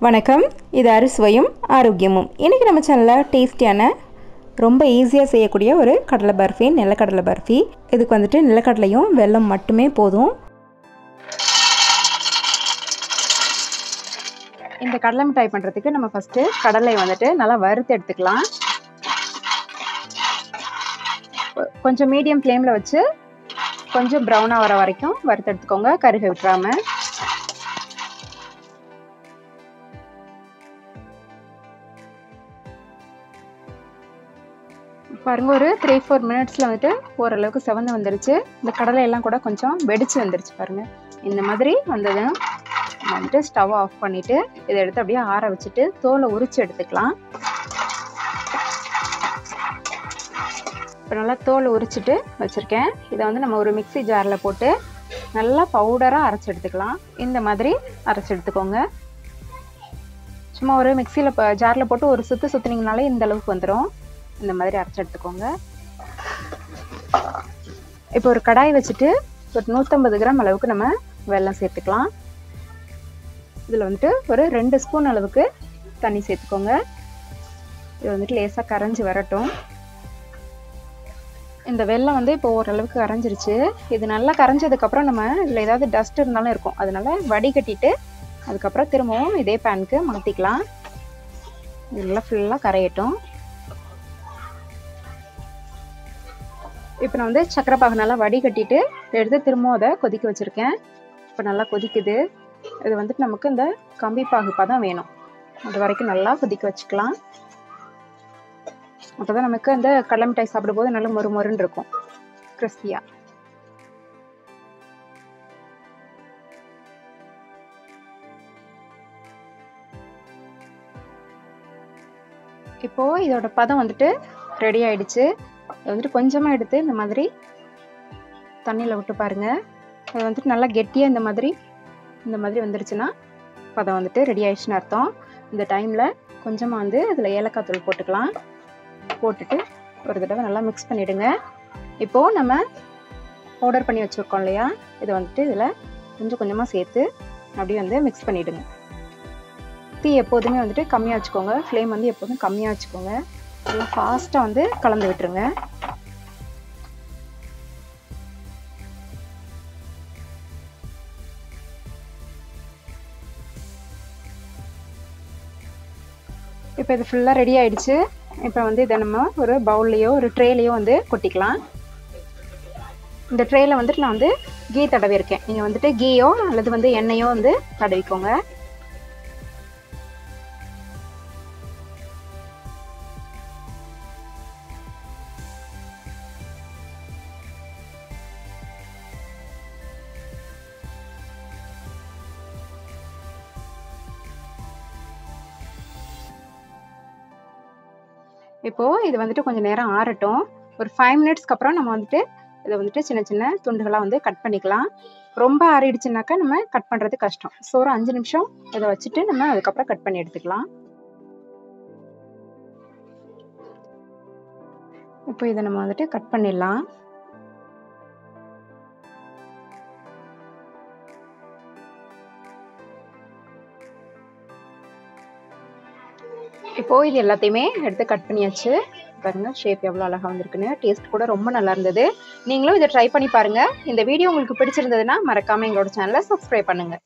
வணக்கம், இது அறுசுவையும் ஆரோக்கியமும். இன்றைக்கி நம்ம சேனலில் டேஸ்டியான ரொம்ப ஈஸியாக செய்யக்கூடிய ஒரு கடலை பர்ஃபி, நிலக்கடலை பர்ஃபி. இதுக்கு வந்துட்டு நிலக்கடலையும் வெல்லம் மட்டுமே போதும். இந்த கடலை மிட்டாய் பண்ணுறதுக்கு நம்ம ஃபஸ்ட்டு கடலை வந்துட்டு நல்லா வறுத்து எடுத்துக்கலாம். கொஞ்சம் மீடியம் ஃப்ளேமில் வச்சு கொஞ்சம் ப்ரௌனாக வர வரைக்கும் வறுத்து எடுத்துக்கோங்க, கருக விட்டுறாமல். பாருங்க, ஒரு 3-4 மினிட்ஸில் வந்துட்டு ஓரளவுக்கு செவந்து வந்துருச்சு. இந்த கடலை எல்லாம் கூட கொஞ்சம் வெடிச்சு வந்துருச்சு பாருங்க. இந்த மாதிரி வந்ததும் வந்துட்டு ஸ்டவ் ஆஃப் பண்ணிட்டு இதை எடுத்து அப்படியே ஆற வச்சுட்டு தோலை உரிச்சு எடுத்துக்கலாம். இப்போ நல்லா தோலை உரிச்சிட்டு வச்சுருக்கேன். இதை வந்து நம்ம ஒரு மிக்ஸி ஜாரில் போட்டு நல்லா பவுடராக அரைச்சி எடுத்துக்கலாம். இந்த மாதிரி அரைச்சி எடுத்துக்கோங்க. சும்மா ஒரு மிக்சியில் ஜாரில் போட்டு ஒரு சுற்றினீங்கனாலே இந்த அளவுக்கு வந்துடும். இந்த மாதிரி அரைச்சி எடுத்துக்கோங்க. இப்போ ஒரு கடாய் வச்சுட்டு ஒரு 150 கிராம் அளவுக்கு நம்ம வெல்லம் சேர்த்துக்கலாம். இதில் வந்துட்டு ஒரு 2 ஸ்பூன் அளவுக்கு தண்ணி சேர்த்துக்கோங்க. இது வந்துட்டு லேசாக கரைஞ்சி வரட்டும். இந்த வெல்லம் வந்து இப்போ ஓரளவுக்கு கரைஞ்சிருச்சு. இது நல்லா கரைஞ்சதுக்கப்புறம் நம்ம இதில் ஏதாவது டஸ்ட் இருந்தாலும் இருக்கும், அதனால வடிகட்டிட்டு அதுக்கப்புறம் திரும்பவும் இதே பேனுக்கு மாற்றிக்கலாம். இது நல்லா ஃபுல்லாக கரையட்டும். இப்போ நான் வந்து சக்கரை பாகு நல்லா வடிகட்டிட்டு எடுத்து திரும்பவும் அதை கொதிக்க வச்சுருக்கேன். இப்போ நல்லா கொதிக்குது. இது வந்துட்டு நமக்கு இந்த கம்பி பாகு பதம் வேணும். அது வரைக்கும் நல்லா கொதிக்க வச்சுக்கலாம். அப்போ தான் நமக்கு அந்த கடலை மிட்டாய் சாப்பிடும்போது நல்லா மொறு மொறுன்னு இருக்கும், கிறிஸ்பியாக. இப்போது இதோட பதம் வந்துட்டு ரெடி ஆயிடுச்சு. இது வந்துட்டு கொஞ்சமாக எடுத்து இந்த மாதிரி தண்ணியில் விட்டு பாருங்கள். அது வந்துட்டு நல்லா கெட்டியாக இந்த மாதிரி வந்துருச்சுன்னா பதம் வந்துட்டு ரெடி ஆயிடுச்சுன்னு அர்த்தம். இந்த டைமில் கொஞ்சமாக வந்து இதில் ஏலக்காய் தூள் போட்டுக்கலாம். போட்டுட்டு ஒரு தடவை நல்லா மிக்ஸ் பண்ணிவிடுங்க. இப்போது நம்ம பவுடர் பண்ணி வச்சுருக்கோம் இல்லையா, இதை வந்துட்டு இதில் கொஞ்சம் கொஞ்சமாக சேர்த்து அப்படியே வந்து மிக்ஸ் பண்ணிவிடுங்க. தீ எப்போதுமே வந்துட்டு கம்மியாக வச்சுக்கோங்க. ஃப்ளேம் வந்து எப்போதும் கம்மியாக வச்சுக்கோங்க. நல்லா ஃபாஸ்ட்டாக வந்து கலந்து விட்டுருங்க. இப்போ இது ஃபுல்லாக ரெடி ஆயிடுச்சு. இப்போ வந்து இதை நம்ம ஒரு பவுல்லையோ ஒரு ட்ரேலையோ வந்து கொட்டிக்கலாம். இந்த ட்ரேயில் வந்துட்டு நான் வந்து கீ தடவி இருக்கேன். நீங்கள் வந்துட்டு கீயோ அல்லது வந்து எண்ணெயோ வந்து தடவிக்கோங்க. இப்போது இது வந்துட்டு கொஞ்சம் நேரம் ஆறட்டும். ஒரு 5 மினிட்ஸ்க்கு அப்புறம் நம்ம வந்துட்டு இதை வந்துட்டு சின்ன சின்ன துண்டுகளாக வந்து கட் பண்ணிக்கலாம். ரொம்ப ஆறிடுச்சுனாக்கா நம்ம கட் பண்ணுறது கஷ்டம். ஸோ ஒரு 5 நிமிஷம் இதை வச்சுட்டு நம்ம அதுக்கப்புறம் கட் பண்ணி எடுத்துக்கலாம். இப்போ இதை நம்ம வந்துட்டு கட் பண்ணிடலாம். இப்போ இது எல்லாத்தையுமே எடுத்து கட் பண்ணியாச்சு. பாருங்க, ஷேப் எவ்வளோ அழகாக வந்திருக்குன்னு. டேஸ்ட் கூட ரொம்ப நல்லா இருந்தது. நீங்களும் இதை ட்ரை பண்ணி பாருங்க. இந்த வீடியோ உங்களுக்கு பிடிச்சிருந்ததுன்னா மறக்காம எங்களோட சேனலை சப்ஸ்கிரைப் பண்ணுங்க.